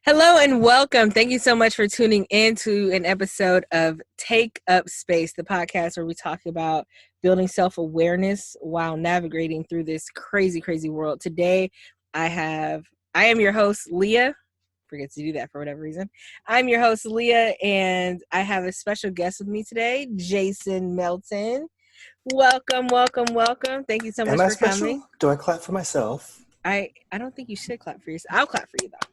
Hello and welcome. Thank you so much for tuning in to an episode of Take Up Space, the podcast where we talk about building self-awareness while navigating through this crazy, crazy world. Today, I am your host, Leah. Forget to do that for whatever reason. I'm your host, Leah, and I have a special guest with me today, Jason Melton. Welcome, welcome, welcome. Thank you so much Am I for special? coming. Do I clap for myself? I don't think you should clap for yourself. I'll clap for you, though.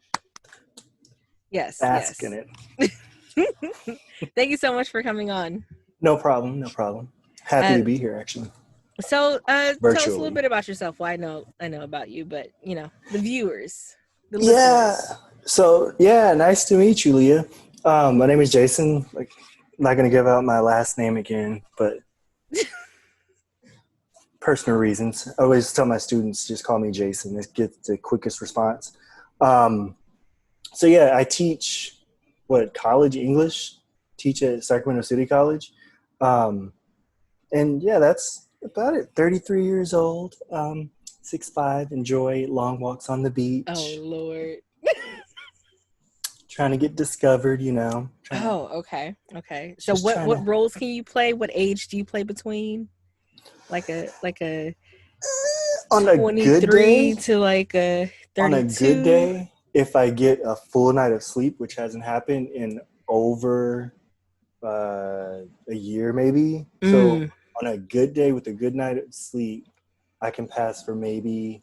Yes, Basking yes. it. Thank you so much for coming on. No problem. Happy to be here, actually. So, tell us a Virtually. little bit about yourself. Well, I know about you, but the viewers, the Yeah. listeners. So, nice to meet you, Leah. My name is Jason. I'm not going to give out my last name again, but personal reasons. I always tell my students, just call me Jason. It gets the quickest response. I teach college English, teach at Sacramento City College. That's about it. 33 years old, 6'5", enjoy long walks on the beach. Oh, Lord. Trying to get discovered, Oh, okay. So what roles can you play? What age do you play between? Like a on a 23 good day, to like a 32? On a good day, if I get a full night of sleep, which hasn't happened in over a year maybe. So on a good day with a good night of sleep, I can pass for maybe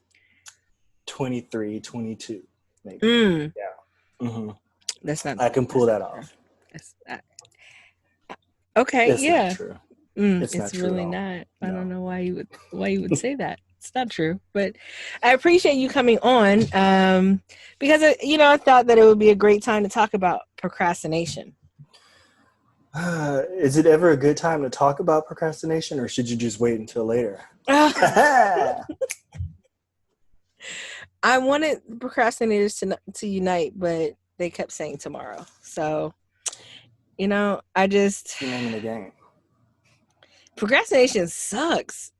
23, 22 maybe. Yeah. Mm-hmm. That's not. I can pull that off. Okay. It's yeah. Not true. It's not true really not. No. I don't know why you would say that. It's not true, but I appreciate you coming on because I thought that it would be a great time to talk about procrastination. Is it ever a good time to talk about procrastination, or should you just wait until later? I wanted procrastinators to unite, but they kept saying tomorrow. So, I just... The name of the game. Procrastination sucks.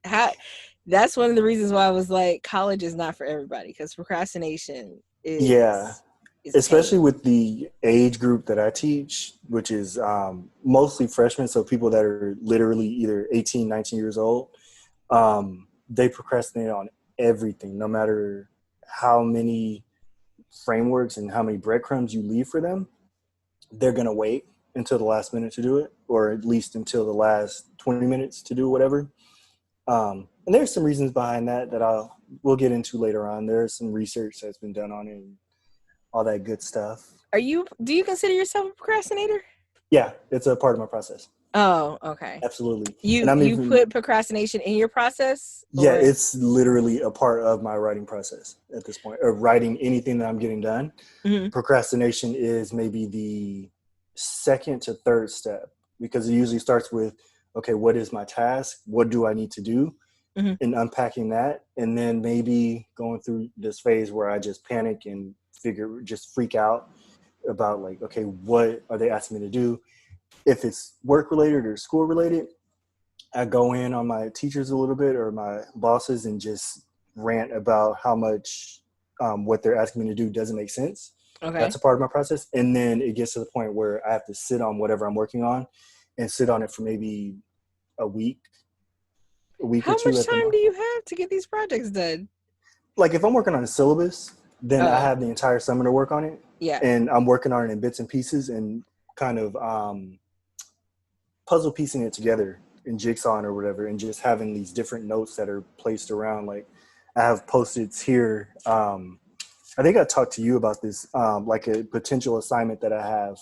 That's one of the reasons why I was like, college is not for everybody, because procrastination is... Especially with the age group that I teach, which is mostly freshmen, so people that are literally either 18, 19 years old, they procrastinate on everything, no matter how many frameworks and how many breadcrumbs you leave for them. They're going to wait until the last minute to do it, or at least until the last 20 minutes to do whatever. And there's some reasons behind that we'll get into later on. There's some research that's been done on it and all that good stuff. Do you consider yourself a procrastinator? Yeah, it's a part of my process. Oh, okay. Absolutely. You put procrastination in your process? Yeah, it's literally a part of my writing process at this point, or writing anything that I'm getting done. Mm-hmm. Procrastination is maybe the second to third step, because it usually starts with, okay, what is my task? What do I need to do? Mm-hmm. And unpacking that, and then maybe going through this phase where I just panic and just freak out about like, okay, what are they asking me to do? If it's work related or school related, I go in on my teachers a little bit or my bosses and just rant about how much what they're asking me to do doesn't make sense. Okay. That's a part of my process. And then it gets to the point where I have to sit on whatever I'm working on and sit on it for maybe a week or two. How much time do you have to get these projects done? Like if I'm working on a syllabus, then I have the entire summer to work on it. Yeah. And I'm working on it in bits and pieces and kind of puzzle piecing it together in Jigsaw or whatever, and just having these different notes that are placed around. Like I have Post-its here. I think I talked to you about this, like a potential assignment that I have.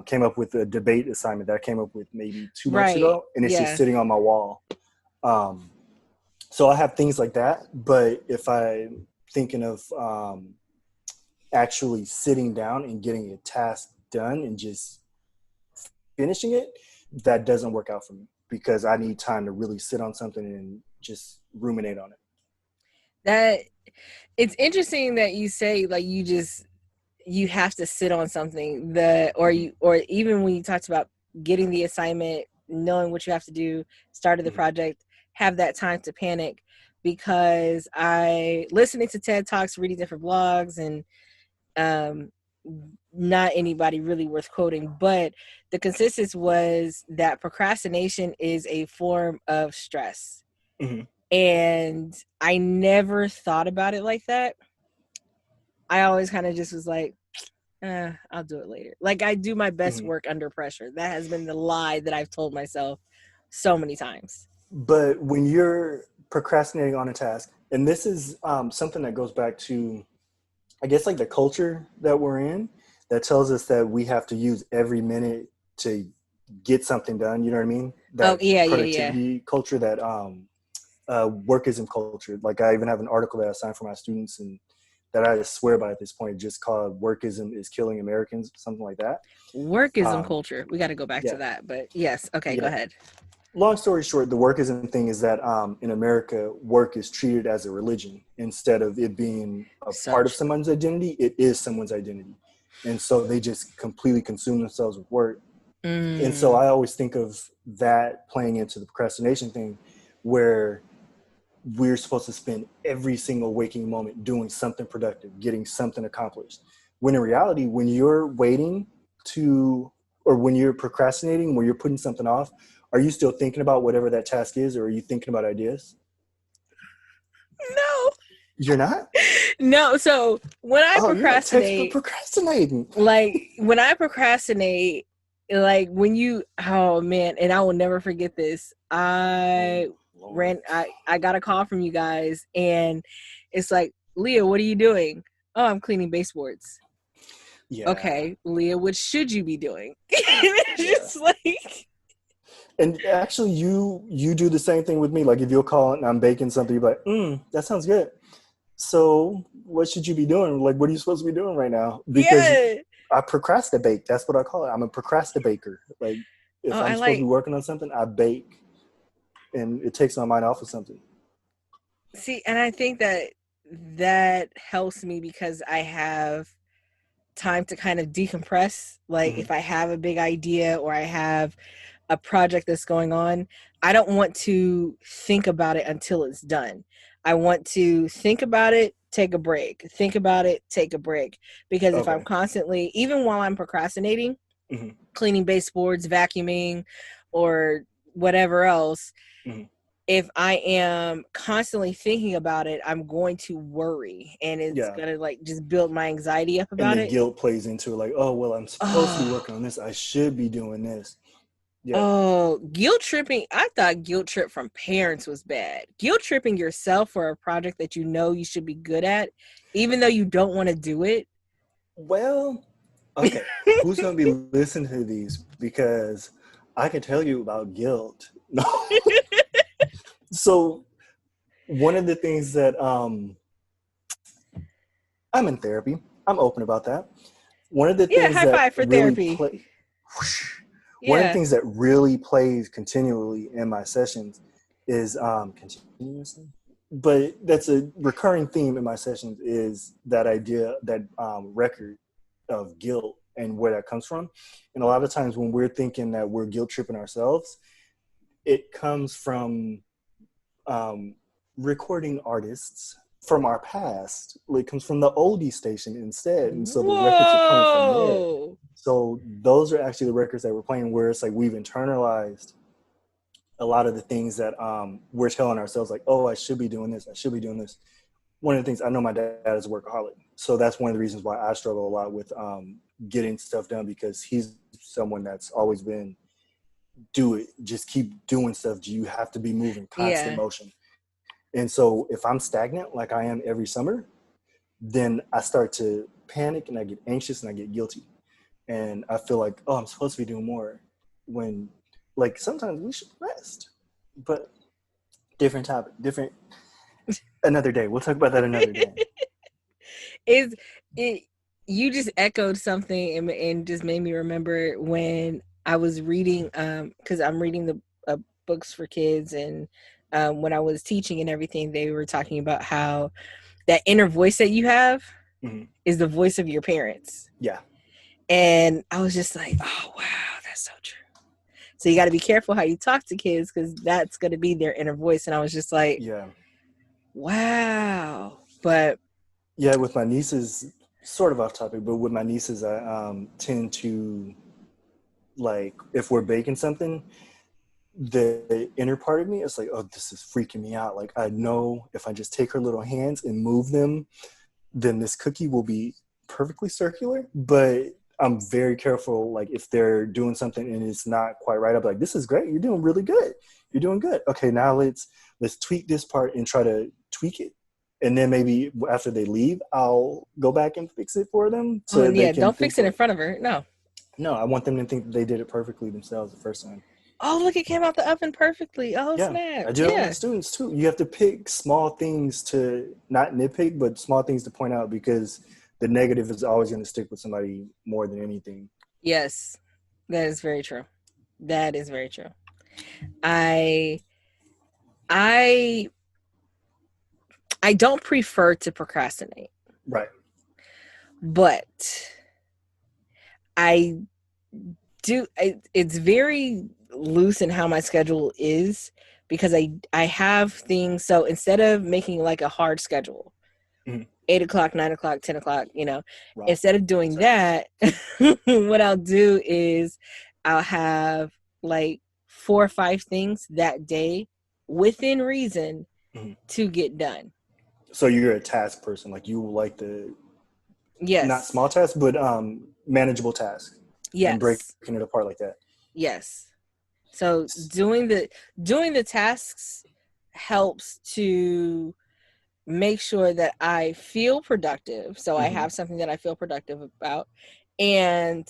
Came up with a debate assignment that I came up with maybe 2 months ago, and it's just sitting on my wall. So I have things like that, but if I'm thinking of actually sitting down and getting a task done and just finishing it, that doesn't work out for me, because I need time to really sit on something and just ruminate on it. That it's interesting that you say like you have to sit on something, or even when you talked about getting the assignment, knowing what you have to do, started the project, have that time to panic, because I listening to TED Talks, reading different blogs, and not anybody really worth quoting, but the consensus was that procrastination is a form of stress. Mm-hmm. And I never thought about it like that. I always kind of just was like, I'll do it later. Like, I do my best work under pressure. That has been the lie that I've told myself so many times. But when you're procrastinating on a task, and this is something that goes back to, I guess, like the culture that we're in, that tells us that we have to use every minute to get something done. You know what I mean? Oh, That yeah. productivity culture, that workism culture. Like, I even have an article that I signed for my students, and that I swear by at this point, just called "Workism is Killing Americans," something like that. Workism culture. We got to go back to Yeah, that. But yes. Okay, go yeah. ahead. Long story short, the workism thing is that in America, work is treated as a religion instead of it being a So part of true. someone's identity. It is someone's identity, and so they just completely consume themselves with work. And so I always think of that playing into the procrastination thing, where we're supposed to spend every single waking moment doing something productive, getting something accomplished. When in reality, when you're waiting to, or when you're procrastinating, when you're putting something off, are you still thinking about whatever that task is, or are you thinking about ideas? No. You're not? No. So when I Oh, you're like textbook procrastinate, procrastinating. like when I procrastinate, like when you, oh man, and I will never forget this. Oh, Lord. I got a call from you guys, and it's like, Leah, what are you doing? Oh, I'm cleaning baseboards. Yeah. Okay, Leah, what should you be doing? It's Yeah. just like, And actually, you do the same thing with me. Like, if you'll call and I'm baking something, you're like, that sounds good. So what should you be doing? Like, what are you supposed to be doing right now? Because yeah. I procrastinate. That's what I call it. I'm a procrastinator. Like, if Oh, I'm I supposed to be like, working on something, I bake, and it takes my mind off of something. see, and I think that that helps me because I have time to kind of decompress. Like, Mm-hmm. if I have a big idea or I have a project that's going on, I don't want to think about it until it's done. I want to think about it, take a break, think about it, take a break. Because if I'm Okay. constantly, even while I'm procrastinating, Mm-hmm. cleaning baseboards, vacuuming, or whatever else, Mm-hmm. if I am constantly thinking about it, I'm going to worry, and it's Yeah. gonna like just build my anxiety up And about the it. guilt plays into it. Like, oh, well, I'm supposed to be Oh, working on this. I should be doing this. Yeah. oh, guilt tripping. I thought guilt trip from parents was bad. Guilt tripping yourself for a project that you know you should be good at, even though you don't want to do it. Well, okay. Who's going to be listening to these? Because I can tell you about guilt. No. So one of the things that I'm in therapy. I'm open about that. One of the Yeah, things high that five for really therapy. play, one of the Yeah. things that really plays continually in my sessions is continuously, but that's a recurring theme in my sessions, is that idea, that record of guilt and where that comes from. And a lot of times when we're thinking that we're guilt tripping ourselves, it comes from recording artists from our past. It comes from the oldie station instead, and so the records are playing from there. Whoa. So those are actually the records that we're playing, where it's like we've internalized a lot of the things that we're telling ourselves, like, oh, I should be doing this, I should be doing this. One of the things, I know my dad is a workaholic, so that's one of the reasons why I struggle a lot with getting stuff done, because he's someone that's always been, do it, just keep doing stuff, you have to be moving, constant Yeah. motion. And so if I'm stagnant like I am every summer, then I start to panic and I get anxious and I get guilty. And I feel like, oh, I'm supposed to be doing more, when, like, sometimes we should rest. But different topic, different, another day. We'll talk about that another day. Is it, you just echoed something and just made me remember when I was reading, because I'm reading the books for kids, and when I was teaching and everything, they were talking about how that inner voice that you have Mm-hmm. is the voice of your parents. Yeah. And I was just like, oh wow, that's so true. So you got to be careful how you talk to kids, because that's going to be their inner voice. And I was just like, Yeah. wow. But Yeah, with my nieces, Sort of off topic, but with my nieces, I tend to, like, if we're baking something, the inner part of me is like, oh, this is freaking me out. Like, I know if I just take her little hands and move them, then this cookie will be perfectly circular. But I'm very careful. Like, if they're doing something and it's not quite right, I'm like, this is great. You're doing really good. You're doing good. Okay, now let's tweak this part and try to tweak it. And then maybe after they leave, I'll go back and fix it for them Oh, so and they yeah, can don't think fix it in like, front of her. No. no, I want them to think that they did it perfectly themselves the first time. Oh, look, it came out the oven perfectly. Oh, Yeah, snap. I do that with my Yeah. students too. You have to pick small things to not nitpick, but small things to point out, because the negative is always going to stick with somebody more than anything. Yes. That is very true. That is very true. I I I don't prefer to procrastinate, Right. but I it's very loose in how my schedule is, because I have things. So instead of making like a hard schedule, Mm-hmm. 8 o'clock, 9 o'clock, 10 o'clock, Wrong. instead of doing Sorry. that, what I'll do is I'll have like 4 or 5 things that day within reason Mm-hmm. to get done. So you're a task person. Like, you like the, not Yes. small tasks, but manageable tasks, and breaking Yes. it apart like that. Yes. So doing the tasks helps to make sure that I feel productive. So I Mm-hmm. have something that I feel productive about, and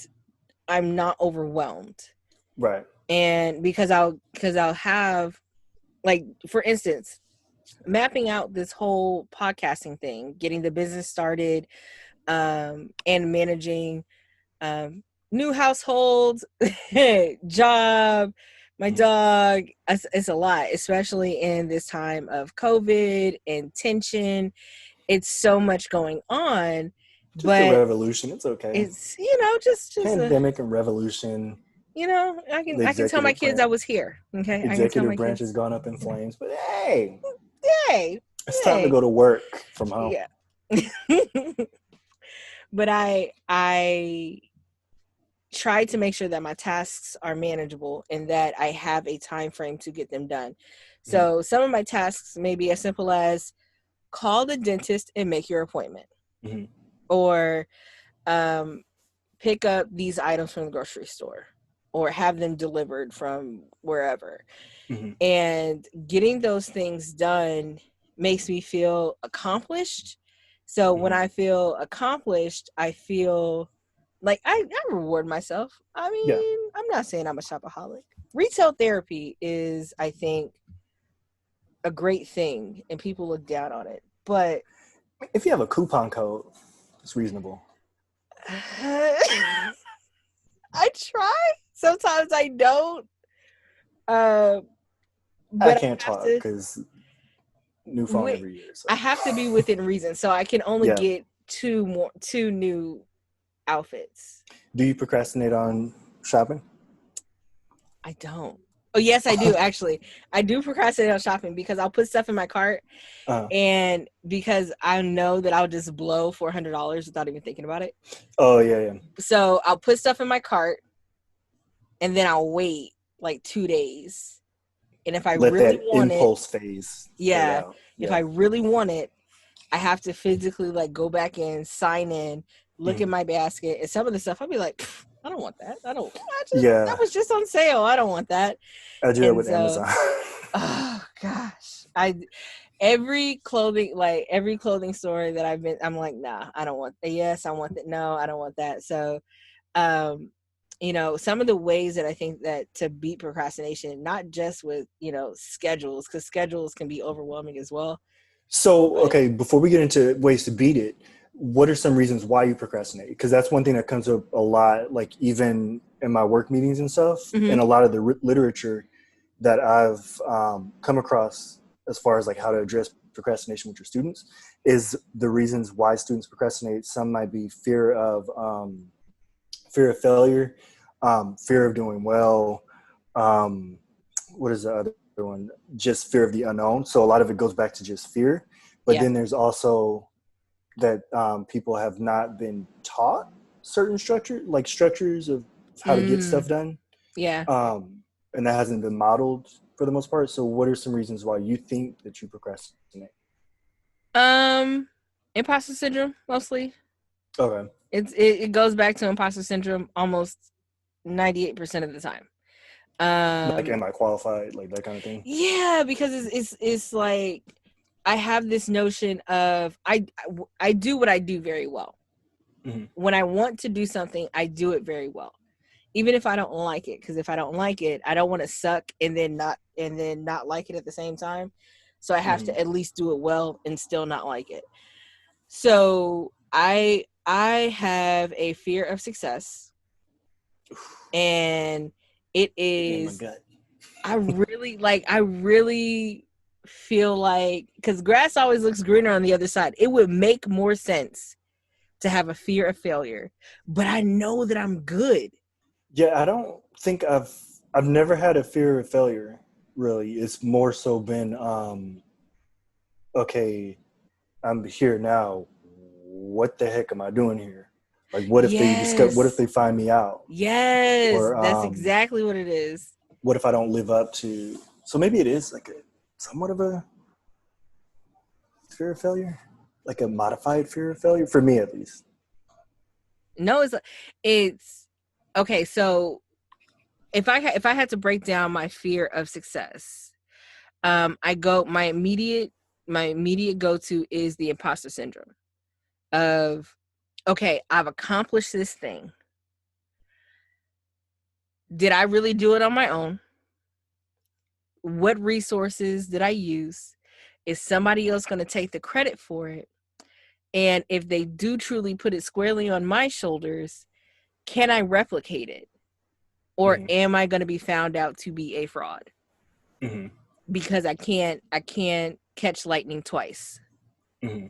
I'm not overwhelmed. Right. And because I'll have, like, for instance, mapping out this whole podcasting thing, getting the business started, and managing new household, job, my Mm-hmm. dog. It's a lot, especially in this time of COVID and tension. It's so much going on, Just a but revolution. It's okay. it's, just a, Pandemic and revolution. I can The I can tell my executive kids branch, I was here. Okay, I can tell executive my branch kids, has gone up in flames. But hey, hey, it's time to hey, go to work from home. yeah. But I try to make sure that my tasks are manageable and that I have a time frame to get them done. Mm-hmm. So some of my tasks may be as simple as call the dentist and make your appointment, Mm-hmm. or um, pick up these items from the grocery store, or have them delivered from wherever. Mm-hmm. And getting those things done makes me feel accomplished. So when Mm-hmm. I feel accomplished, I feel like I reward myself. I Yeah. mean, I'm not saying I'm a shopaholic. Retail therapy is, I think, a great thing, and people look down on it. But If you have a coupon code, it's reasonable. I try. Sometimes I don't. Uh, I but I can't have talk to. because new phone every year. So I have to be within reason, so I can only yeah. get two new outfits. Do you procrastinate on shopping? I don't. Oh, yes, I do, actually. I do procrastinate on shopping because I'll put stuff in my cart, Uh, and because I know that I'll just blow $400 without even thinking about it. oh yeah, yeah. So I'll put stuff in my cart, and then I'll wait like 2 days. And if I Let really that want it, impulse phase play yeah, out. if Yeah. I really want it, I have to physically like go back in, sign in, look Mm-hmm. at my basket, and some of the stuff I'll be like, I don't want that. That Yeah. was just on sale. I don't want that. I do that And with so, Amazon. oh gosh, every clothing store that I've been, I'm like, nah, I don't want that. Yes, I want that. No, I don't want that. So, um, some of the ways that I think that to beat procrastination, not just with, schedules, because schedules can be overwhelming as well. So, But okay, before we get into ways to beat it, what are some reasons why you procrastinate? Because that's one thing that comes up a lot, like even in my work meetings and stuff, and mhm. a lot of the literature that I've come across as far as like how to address procrastination with your students is the reasons why students procrastinate. Some might be fear of failure, fear of doing well. Um, what is the other one? Just fear of the unknown. So a lot of it goes back to just fear. But Yeah. then there's also that people have not been taught certain structures of how to get stuff done. Yeah. And that hasn't been modeled for the most part. So what are some reasons why you think that you procrastinate? Imposter syndrome mostly. Okay. It goes back to imposter syndrome almost 98% of the time. Like, am I qualified? Like that kind of thing. Yeah, because it's like I have this notion of I do what I do very well. Mm-hmm. When I want to do something, I do it very well, even if I don't like it. Because if I don't like it, I don't want to suck and then not like it at the same time. So I have to at least do it well and still not like it. So I have a fear of success, and it is. I really feel like, because grass always looks greener on the other side. It would make more sense to have a fear of failure, but I know that I'm good. Yeah, I don't think I've never had a fear of failure. Really, it's more so been okay, I'm here now. What the heck am I doing here? Like, what if they discover? What if they find me out? Yes, or, that's exactly what it is. What if I don't live up to? So maybe it is like somewhat of a fear of failure, like a modified fear of failure, for me at least. No, it's okay. So if I had to break down my fear of success, my immediate go-to is the imposter syndrome of, okay, I've accomplished this thing. Did I really do it on my own? What resources did I use? Is somebody else going to take the credit for it? And if they do truly put it squarely on my shoulders, can I replicate it? Or am I going to be found out to be a fraud? Mm-hmm. Because I can't catch lightning twice. Mm-hmm.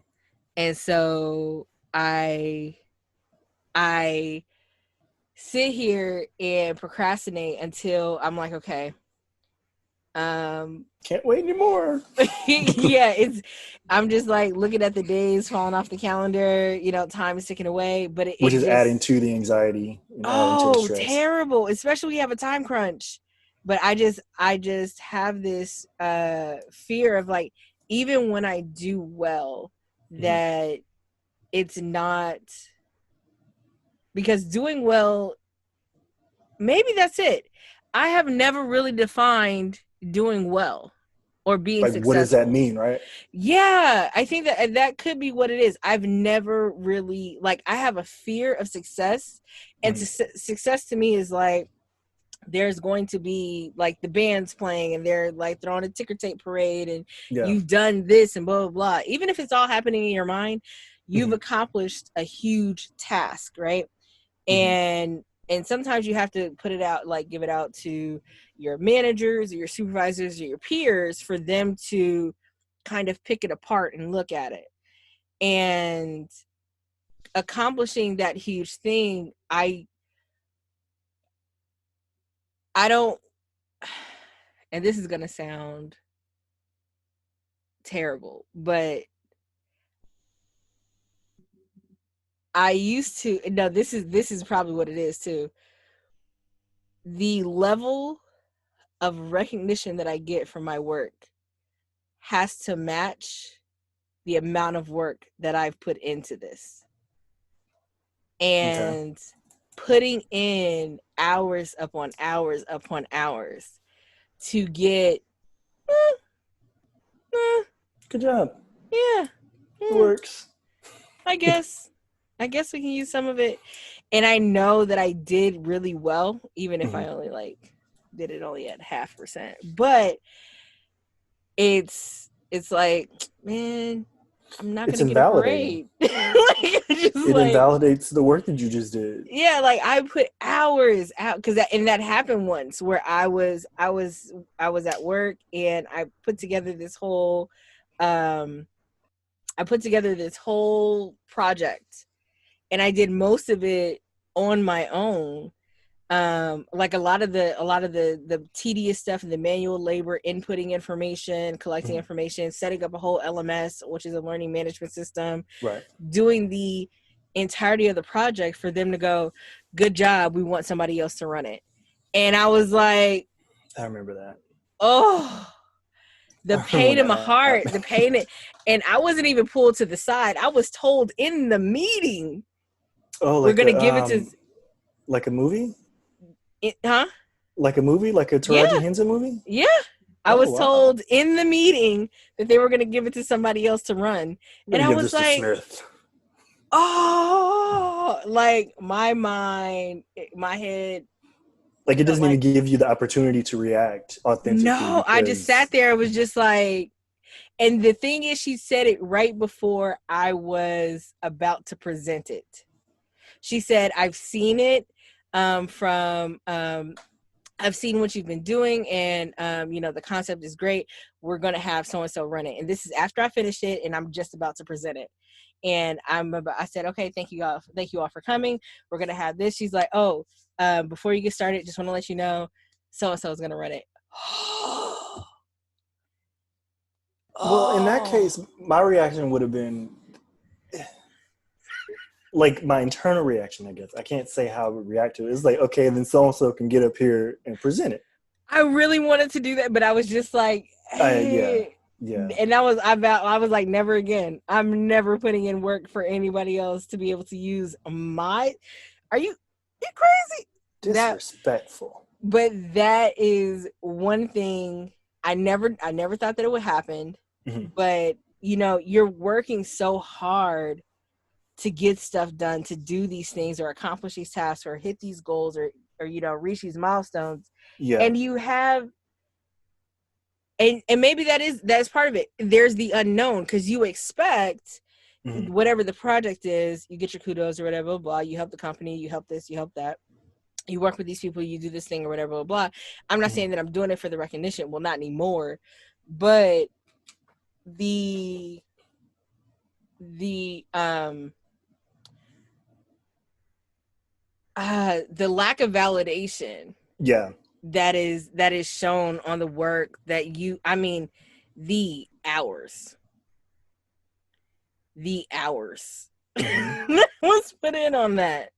And so I sit here and procrastinate until I'm like, okay, can't wait anymore. Yeah, I'm just like looking at the days falling off the calendar, time is ticking away, but which is adding to the anxiety and adding to the stress. Terrible, especially when you have a time crunch. But I just have this fear of, like, even when I do well, that it's not, because doing well, maybe that's it. I have never really defined doing well or being successful. What does that mean, right? Yeah, I think that could be what it is. I've never really, like, I have a fear of success, and success to me is like, there's going to be like the band's playing and they're like throwing a ticker tape parade and you've done this and blah, blah, blah. Even if it's all happening in your mind, you've accomplished a huge task, right? And sometimes you have to put it out, like give it out to your managers or your supervisors or your peers for them to kind of pick it apart and look at it. And accomplishing that huge thing, I don't, and this is going to sound terrible, but I used to, no, this is probably what it is too. The level of recognition that I get from my work has to match the amount of work that I've put into this. And putting in hours upon hours upon hours to get good job. Yeah. It works. I guess we can use some of it. And I know that I did really well, even if I only did it only at 0.5%. But it's like, man, I'm not gonna get a parade. It invalidates the work that you just did. Yeah, like I put hours out, because that happened once where I was at work and I put together this whole project, and I did most of it on my own. like a lot of the tedious stuff and the manual labor, inputting information, collecting information, setting up a whole LMS, which is a learning management system, right, doing the entirety of the project for them to go, good job, we want somebody else to run it. And I was like, I remember that. oh, the I remember pain in when my that heart, happened. the pain. And I wasn't even pulled to the side. I was told in the meeting, Oh, we're going to give it to, like a movie? huh? Like a movie? Like a Yeah. Taraji Henson movie? Yeah. I Oh, was wow. told in the meeting that they were going to give it to somebody else to run. I'm And going I to give was this to like, Smith. oh, like my mind, my head. Like, it doesn't even Like, give you the opportunity to react authentically no, I just because... sat there. It was just like, and the thing is, she said it right before I was about to present it. She said, I've seen it I've seen what you've been doing, and the concept is great. We're going to have so-and-so run it. And this is after I finished it and I'm just about to present it. And I said, okay, thank you all for coming. We're going to have this. She's like, oh, before you get started, just want to let you know, so-and-so is going to run it. Well, in that case, my reaction would have been like my internal reaction, I guess. I can't say how I would react to it. It's like, okay, then so-and-so can get up here and present it. I really wanted to do that, but I was just like, hey. Yeah. And I was like, never again. I'm never putting in work for anybody else to be able to use my. Are you crazy? Disrespectful. But that is one thing I never thought that it would happen. Mm-hmm. But you're working so hard to get stuff done, to do these things or accomplish these tasks or hit these goals or reach these milestones. Yeah. And you have, and maybe that's part of it. There's the unknown, because you expect whatever the project is, you get your kudos or whatever, blah, blah, you help the company, you help this, you help that, you work with these people, you do this thing or whatever, blah, blah. I'm not saying that I'm doing it for the recognition. Well, not anymore. But the lack of validation that is shown on the work that the hours was put in on that.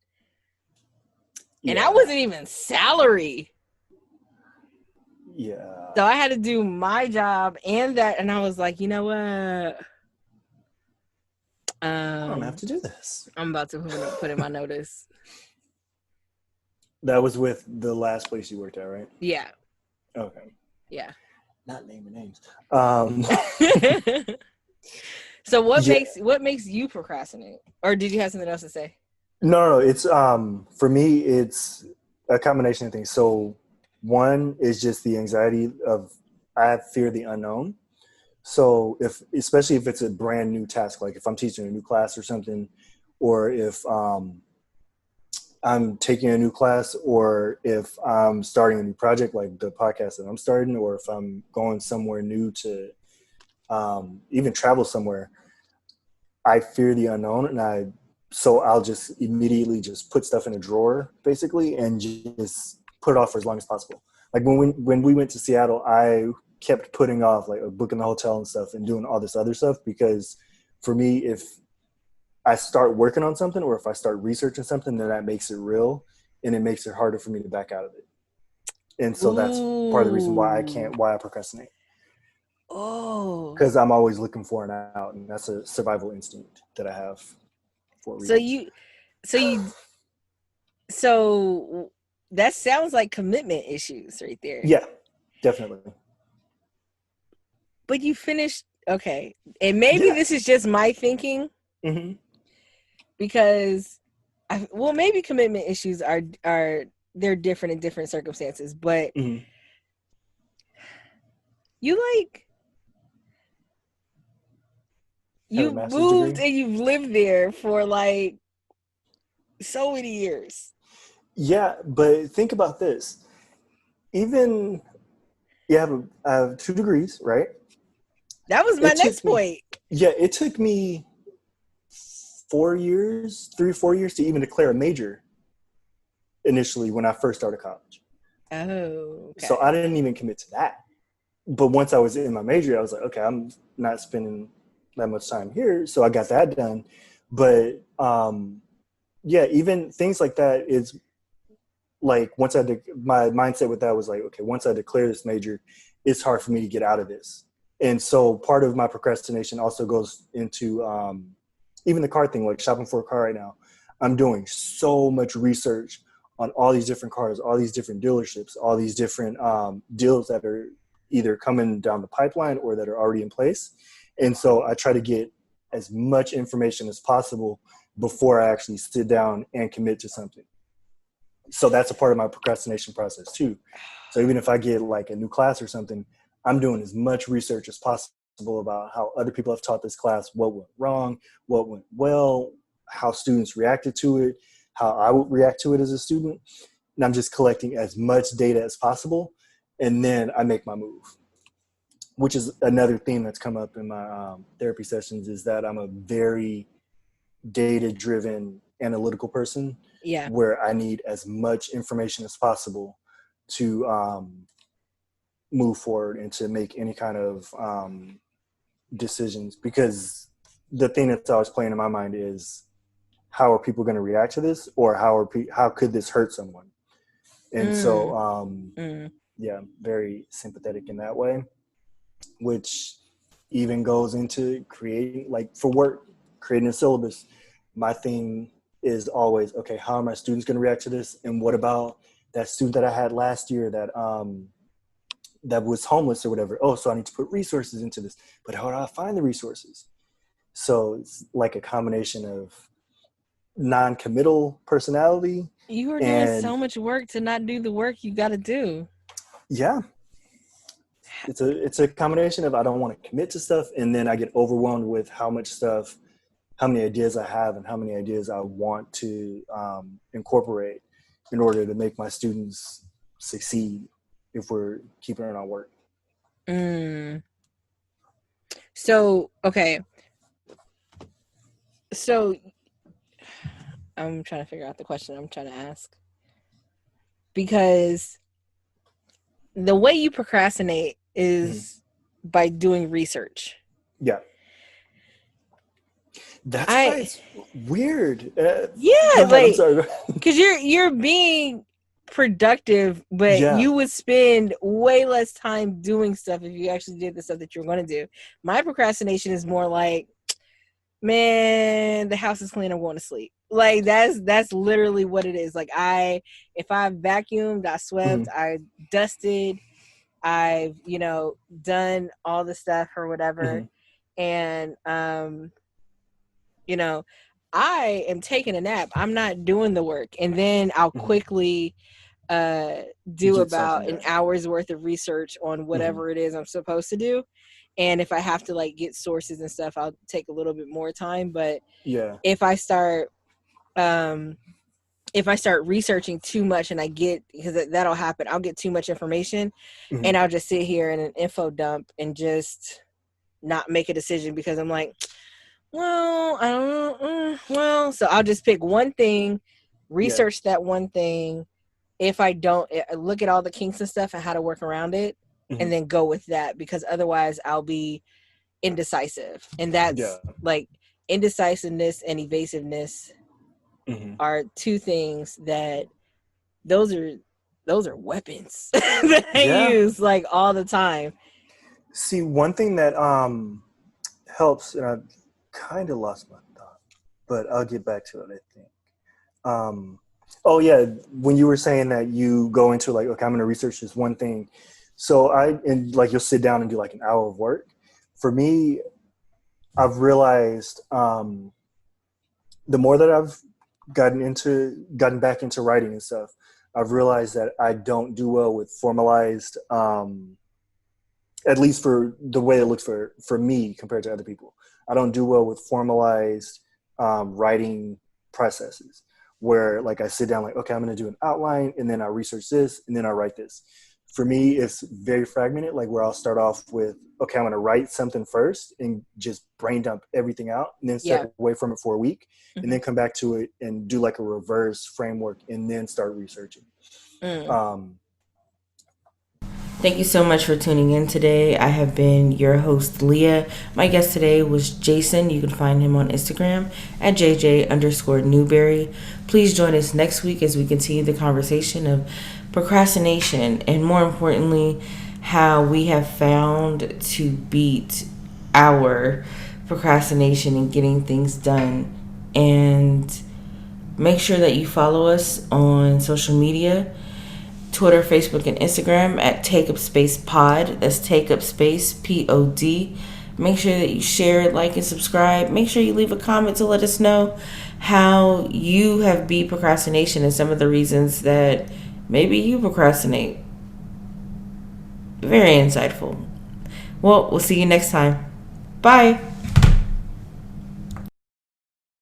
And I wasn't even salary. Yeah. So I had to do my job and that, and I was like, you know what? I don't have to do this. I'm about to put in my notice. That was with the last place you worked at, right? Yeah. Okay. Yeah. Not naming names. So what makes you procrastinate? Or did you have something else to say? No. It's for me, it's a combination of things. So one is just the anxiety of, I fear the unknown. So especially if it's a brand new task, like if I'm teaching a new class or something, or if I'm taking a new class, or if I'm starting a new project, like the podcast that I'm starting, or if I'm going somewhere new to even travel somewhere, I fear the unknown. And I'll just immediately just put stuff in a drawer basically and just put it off for as long as possible. Like when we went to Seattle, I kept putting off like booking the hotel and stuff and doing all this other stuff, because for me, if I start working on something or if I start researching something, then that makes it real and it makes it harder for me to back out of it. And so that's part of the reason why I procrastinate. Oh. Because I'm always looking for an out, and that's a survival instinct that I have for a reason. So that sounds like commitment issues right there. Yeah, definitely. But you finished, okay. And maybe this is just my thinking. Mm-hmm. Because maybe commitment issues are they're different in different circumstances, but you moved and you've lived there for like so many years. Yeah, but think about this. Even I have 2 degrees, right? That was my next point. Yeah, it took me 3 or 4 years to even declare a major. initially when I first started college. Oh, okay. So I didn't even commit to that. But once I was in my major, I was like, okay, I'm not spending that much time here. So I got that done. But yeah, even things like that is like once my mindset with that was like, okay, once I declare this major, it's hard for me to get out of this. And so part of my procrastination also goes into even the car thing, like shopping for a car right now. I'm doing so much research on all these different cars, all these different dealerships, all these different deals that are either coming down the pipeline or that are already in place. And so I try to get as much information as possible before I actually sit down and commit to something. So that's a part of my procrastination process too. So even if I get like a new class or something, I'm doing as much research as possible about how other people have taught this class, what went wrong, what went well, how students reacted to it, how I would react to it as a student. And I'm just collecting as much data as possible. And then I make my move, which is another theme that's come up in my therapy sessions, is that I'm a very data-driven analytical person. Yeah. Where I need as much information as possible to move forward and to make any kind of decisions. Because the thing that's always playing in my mind is, how are people going to react to this, or how could this hurt someone? And so, yeah, I'm very sympathetic in that way, which even goes into creating, like for work, creating a syllabus. My thing is always, okay, how are my students going to react to this? And what about that student that I had last year that was homeless or whatever? Oh, so I need to put resources into this, but how do I find the resources? So it's like a combination of non-committal personality. You are doing so much work to not do the work you got to do. Yeah. It's a combination of, I don't want to commit to stuff, and then I get overwhelmed with how many ideas I have and how many ideas I want to incorporate in order to make my students succeed if we're keeping it on work. So, okay. So I'm trying to figure out the question I'm trying to ask. Because the way you procrastinate is by doing research. Yeah. That's why it's weird. Yeah, like, because you're being productive, but you would spend way less time doing stuff if you actually did the stuff that you're going to do. My procrastination is more like, man, the house is clean, I'm going to sleep. Like that's literally what it is. Like if I vacuumed, I swept, I dusted, I've done all the stuff or whatever, and I am taking a nap. I'm not doing the work, and then I'll quickly do about an hour's worth of research on whatever it is I'm supposed to do. And if I have to like get sources and stuff, I'll take a little bit more time. But if I start researching too much, and because that'll happen, I'll get too much information, and I'll just sit here in an info dump and just not make a decision because I'm like, well, I don't know. Well, so I'll just pick one thing, research that one thing. If I don't, look at all the kinks and stuff and how to work around it, and then go with that, because otherwise I'll be indecisive. And that's like, indecisiveness and evasiveness are two things that those are weapons that I use like all the time. See, one thing that helps, and I kind of lost my thought, but I'll get back to it, I think. Oh yeah, when you were saying that you go into like, okay, I'm going to research this one thing. So you'll sit down and do like an hour of work. For me, I've realized the more that I've gotten back into writing and stuff, I've realized that I don't do well with formalized, at least for the way it looks for me compared to other people. I don't do well with formalized writing processes where like I sit down like, okay, I'm going to do an outline and then I research this and then I write this. For me, it's very fragmented, like where I'll start off with, okay, I'm going to write something first and just brain dump everything out, and then step away from it for a week, and then come back to it and do like a reverse framework and then start researching. Thank you so much for tuning in today. I have been your host, Leah. My guest today was Jason. You can find him on Instagram at JJ_Newberry. Please join us next week as we continue the conversation of procrastination and, more importantly, how we have found to beat our procrastination and getting things done. And make sure that you follow us on social media. Twitter, Facebook, and Instagram at Take Up Space Pod. That's Take Up Space POD. Make sure that you share, like, and subscribe. Make sure you leave a comment to let us know how you have beat procrastination and some of the reasons that maybe you procrastinate. Very insightful. Well, we'll see you next time. Bye.